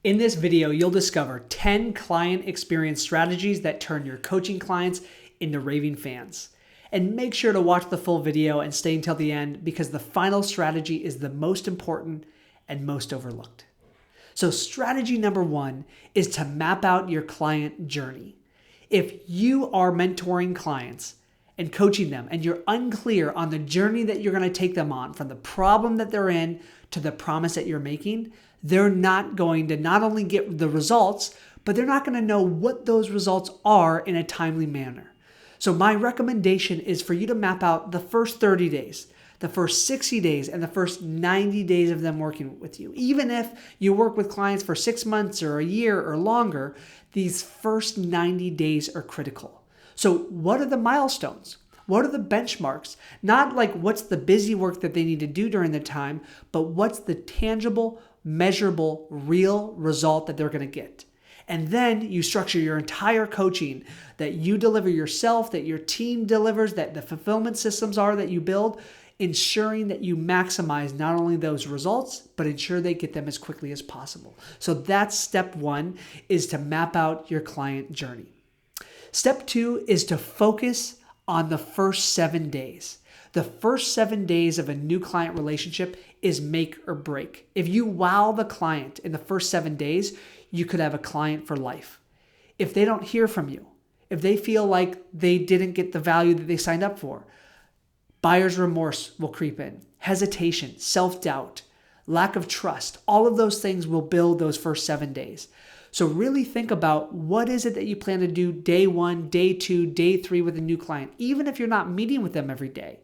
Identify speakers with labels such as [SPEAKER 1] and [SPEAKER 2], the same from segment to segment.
[SPEAKER 1] In this video, you'll discover 10 client experience strategies that turn your coaching clients into raving fans. And make sure to watch the full video and stay until the end because the final strategy is the most important and most overlooked. So strategy number 1 is to map out your client journey. If you are mentoring clients and coaching them and you're unclear on the journey that you're going to take them on, from the problem that they're in to the promise that you're making, they're not going to not only get the results, but they're not going to know what those results are in a timely manner. So my recommendation is for you to map out the first 30 days, the first 60 days, and the first 90 days of them working with you. Even if you work with clients for 6 months or a year or longer, these first 90 days are critical. So what are the milestones? What are the benchmarks? Not like what's the busy work that they need to do during the time, but what's the tangible, measurable, real result that they're going to get. And then you structure your entire coaching that you deliver yourself, that your team delivers, that the fulfillment systems are that you build, ensuring that you maximize not only those results, but ensure they get them as quickly as possible. So that's step 1, is to map out your client journey. Step 2 is to focus on the first 7 days. The first 7 days of a new client relationship is make or break. If you wow the client in the first 7 days, you could have a client for life. If they don't hear from you, if they feel like they didn't get the value that they signed up for, buyer's remorse will creep in, hesitation, self-doubt, lack of trust. All of those things will build those first 7 days. So really think about what is it that you plan to do day 1, day 2, day 3 with a new client, even if you're not meeting with them every day.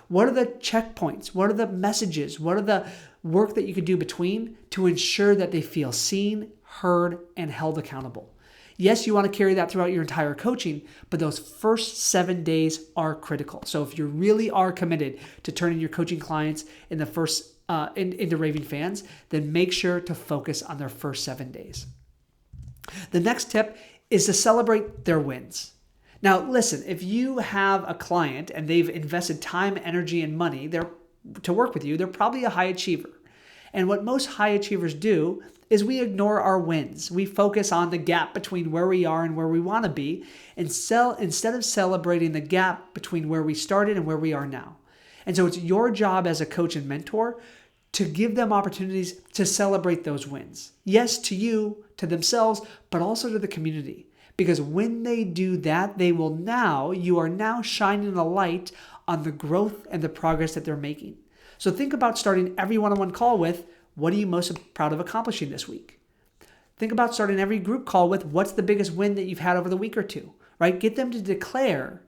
[SPEAKER 1] What are the checkpoints? What are the messages? What are the work that you could do between to ensure that they feel seen, heard, and held accountable? Yes, you want to carry that throughout your entire coaching, but those first 7 days are critical. So if you really are committed to turning your coaching clients in the first into raving fans, then make sure to focus on their first 7 days. The next tip is to celebrate their wins. Now, listen, if you have a client and they've invested time, energy, and money to work with you, they're probably a high achiever. And what most high achievers do is we ignore our wins. We focus on the gap between where we are and where we want to be, and instead of celebrating the gap between where we started and where we are now. And so it's your job as a coach and mentor to give them opportunities to celebrate those wins. Yes, to you, to themselves, but also to the community. Because when they do that, you are now shining a light on the growth and the progress that they're making. So think about starting every one-on-one call with, what are you most proud of accomplishing this week? Think about starting every group call with, what's the biggest win that you've had over the week or two, right? Get them to declare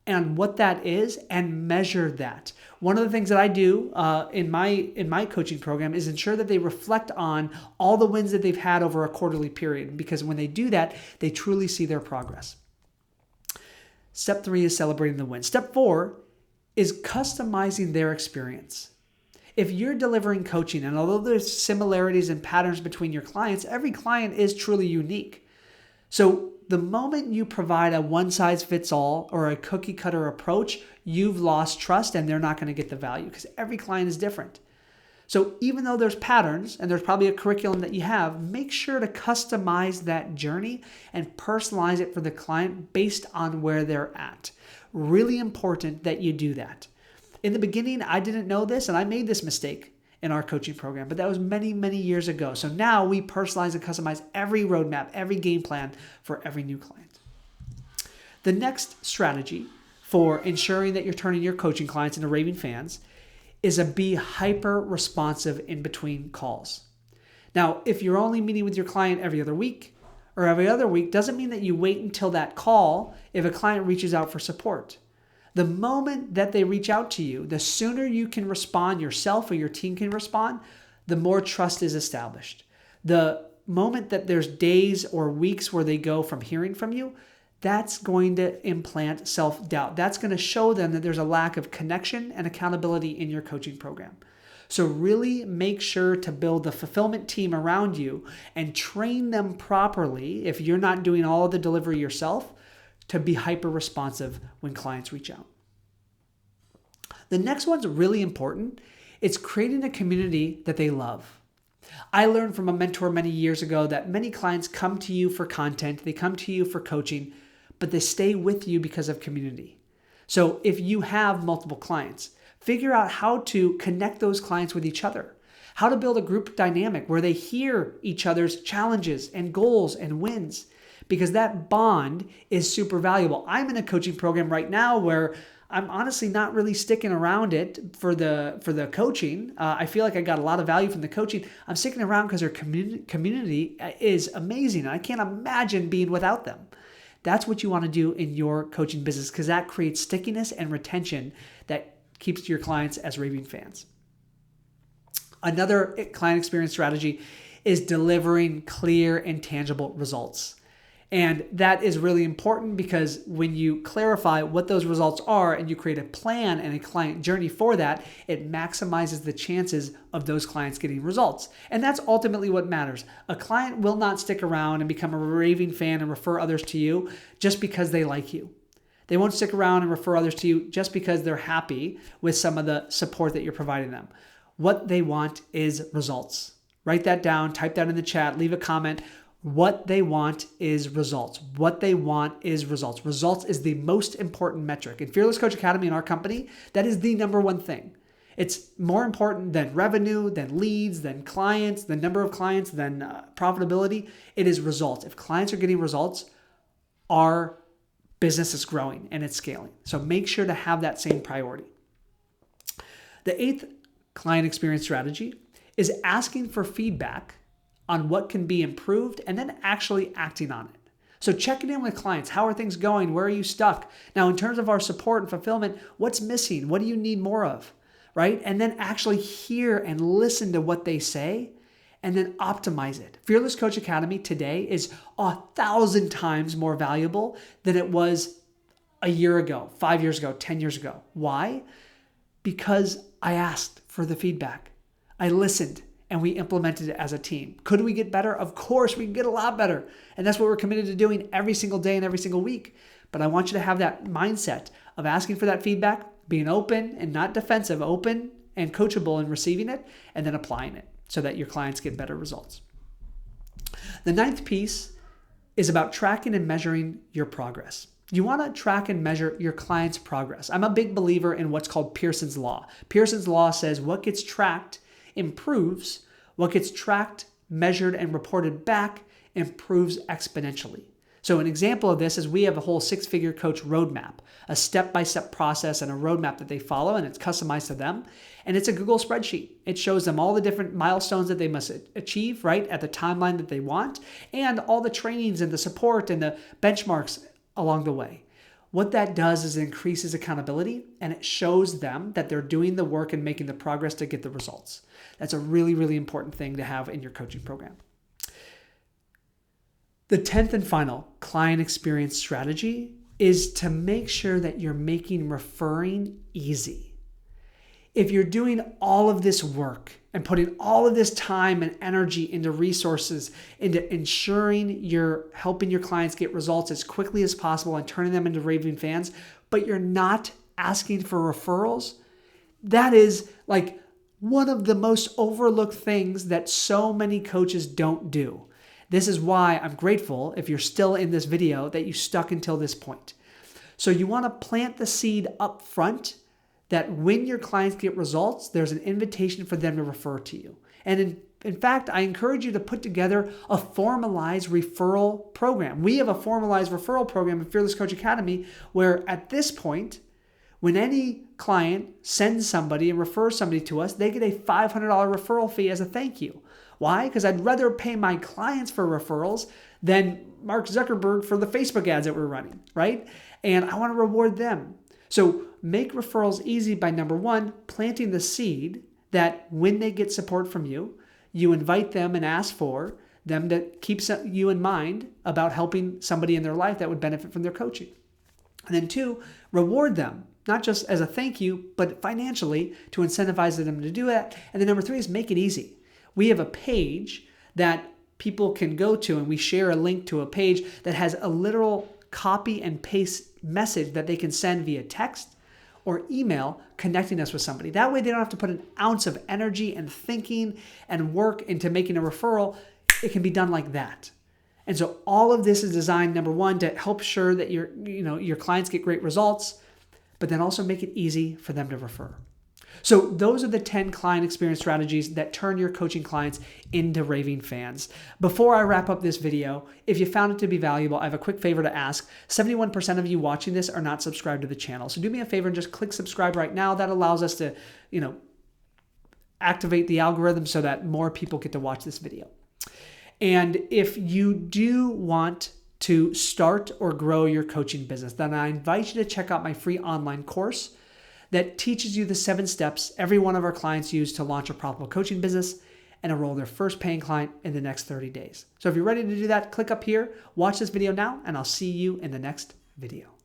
[SPEAKER 1] and what that is and measure that. One of the things that I do in my coaching program is ensure that they reflect on all the wins that they've had over a quarterly period, because when they do that, they truly see their progress. Step 3 is celebrating the win. Step 4 is customizing their experience. If you're delivering coaching, and although there's similarities and patterns between your clients, every client is truly unique. So the moment you provide a one-size-fits-all or a cookie-cutter approach, you've lost trust and they're not going to get the value because every client is different. So even though there's patterns and there's probably a curriculum that you have, make sure to customize that journey and personalize it for the client based on where they're at. Really important that you do that. In the beginning, I didn't know this and I made this mistake in our coaching program, but that was many, many years ago. So now we personalize and customize every roadmap, every game plan for every new client. The next strategy for ensuring that you're turning your coaching clients into raving fans is to be hyper responsive in between calls. Now, if you're only meeting with your client every other week or every other week, doesn't mean that you wait until that call if a client reaches out for support. The moment that they reach out to you, the sooner you can respond yourself or your team can respond, the more trust is established. The moment that there's days or weeks where they go from hearing from you, that's going to implant self-doubt. That's going to show them that there's a lack of connection and accountability in your coaching program. So really make sure to build the fulfillment team around you and train them properly if you're not doing all of the delivery yourself, to be hyper responsive when clients reach out. The next one's really important. It's creating a community that they love. I learned from a mentor many years ago that many clients come to you for content, they come to you for coaching, but they stay with you because of community. So if you have multiple clients, figure out how to connect those clients with each other, how to build a group dynamic where they hear each other's challenges and goals and wins, because that bond is super valuable. I'm in a coaching program right now where I'm honestly not really sticking around it for the coaching. I feel like I got a lot of value from the coaching. I'm sticking around because their community is amazing. And I can't imagine being without them. That's what you want to do in your coaching business, because that creates stickiness and retention that keeps your clients as raving fans. Another client experience strategy is delivering clear and tangible results. And that is really important because when you clarify what those results are and you create a plan and a client journey for that, it maximizes the chances of those clients getting results. And that's ultimately what matters. A client will not stick around and become a raving fan and refer others to you just because they like you. They won't stick around and refer others to you just because they're happy with some of the support that you're providing them. What they want is results. Write that down, type that in the chat, leave a comment. What they want is results. What they want is results. Results is the most important metric. In Fearless Coach Academy, in our company, that is the number one thing. It's more important than revenue, than leads, than clients, the number of clients, than profitability. It is results. If clients are getting results, our business is growing and it's scaling. So make sure to have that same priority. The eighth client experience strategy is asking for feedback on what can be improved and then actually acting on it. So checking in with clients. How are things going? Where are you stuck? Now, in terms of our support and fulfillment, what's missing? What do you need more of? Right? And then actually hear and listen to what they say and then optimize it. Fearless Coach Academy today is 1,000 times more valuable than it was a year ago, 5 years ago, 10 years ago. Why? Because I asked for the feedback. I listened. And we implemented it as a team. Could we get better? Of course, we can get a lot better. And that's what we're committed to doing every single day and every single week. But I want you to have that mindset of asking for that feedback, being open and not defensive, open and coachable in receiving it, and then applying it so that your clients get better results. The ninth piece is about tracking and measuring your progress. You want to track and measure your client's progress. I'm a big believer in what's called Pearson's Law. Pearson's Law says what gets tracked improves, what gets tracked, measured, and reported back improves exponentially. So an example of this is we have a whole six-figure coach roadmap, a step-by-step process and a roadmap that they follow, and it's customized to them. And it's a Google spreadsheet. It shows them all the different milestones that they must achieve, right, at the timeline that they want, and all the trainings and the support and the benchmarks along the way. What that does is it increases accountability and it shows them that they're doing the work and making the progress to get the results. That's a really, really important thing to have in your coaching program. The 10th and final client experience strategy is to make sure that you're making referring easy. If you're doing all of this work and putting all of this time and energy into resources, into ensuring you're helping your clients get results as quickly as possible and turning them into raving fans, but you're not asking for referrals, that is like one of the most overlooked things that so many coaches don't do. This is why I'm grateful, if you're still in this video, that you stuck until this point. So you want to plant the seed up front that when your clients get results, there's an invitation for them to refer to you. And in fact, I encourage you to put together a formalized referral program. We have a formalized referral program in Fearless Coach Academy where at this point, when any client sends somebody and refers somebody to us, they get a $500 referral fee as a thank you. Why? Because I'd rather pay my clients for referrals than Mark Zuckerberg for the Facebook ads that we're running, right? And I want to reward them. So make referrals easy by number one, planting the seed that when they get support from you, you invite them and ask for them to keep you in mind about helping somebody in their life that would benefit from their coaching. And then two, reward them, not just as a thank you, but financially to incentivize them to do that. And then number three is make it easy. We have a page that people can go to, and we share a link to a page that has a literal copy and paste message that they can send via text or email connecting us with somebody. That way they don't have to put an ounce of energy and thinking and work into making a referral. It can be done like that. And so all of this is designed, number one, to help sure that your clients get great results, but then also make it easy for them to refer. So those are the 10 client experience strategies that turn your coaching clients into raving fans. Before I wrap up this video, if you found it to be valuable, I have a quick favor to ask. 71% of you watching this are not subscribed to the channel. So do me a favor and just click subscribe right now. That allows us to, activate the algorithm so that more people get to watch this video. And if you do want to start or grow your coaching business, then I invite you to check out my free online course that teaches you the 7 steps every one of our clients use to launch a profitable coaching business and enroll their first paying client in the next 30 days. So if you're ready to do that, click up here, watch this video now, and I'll see you in the next video.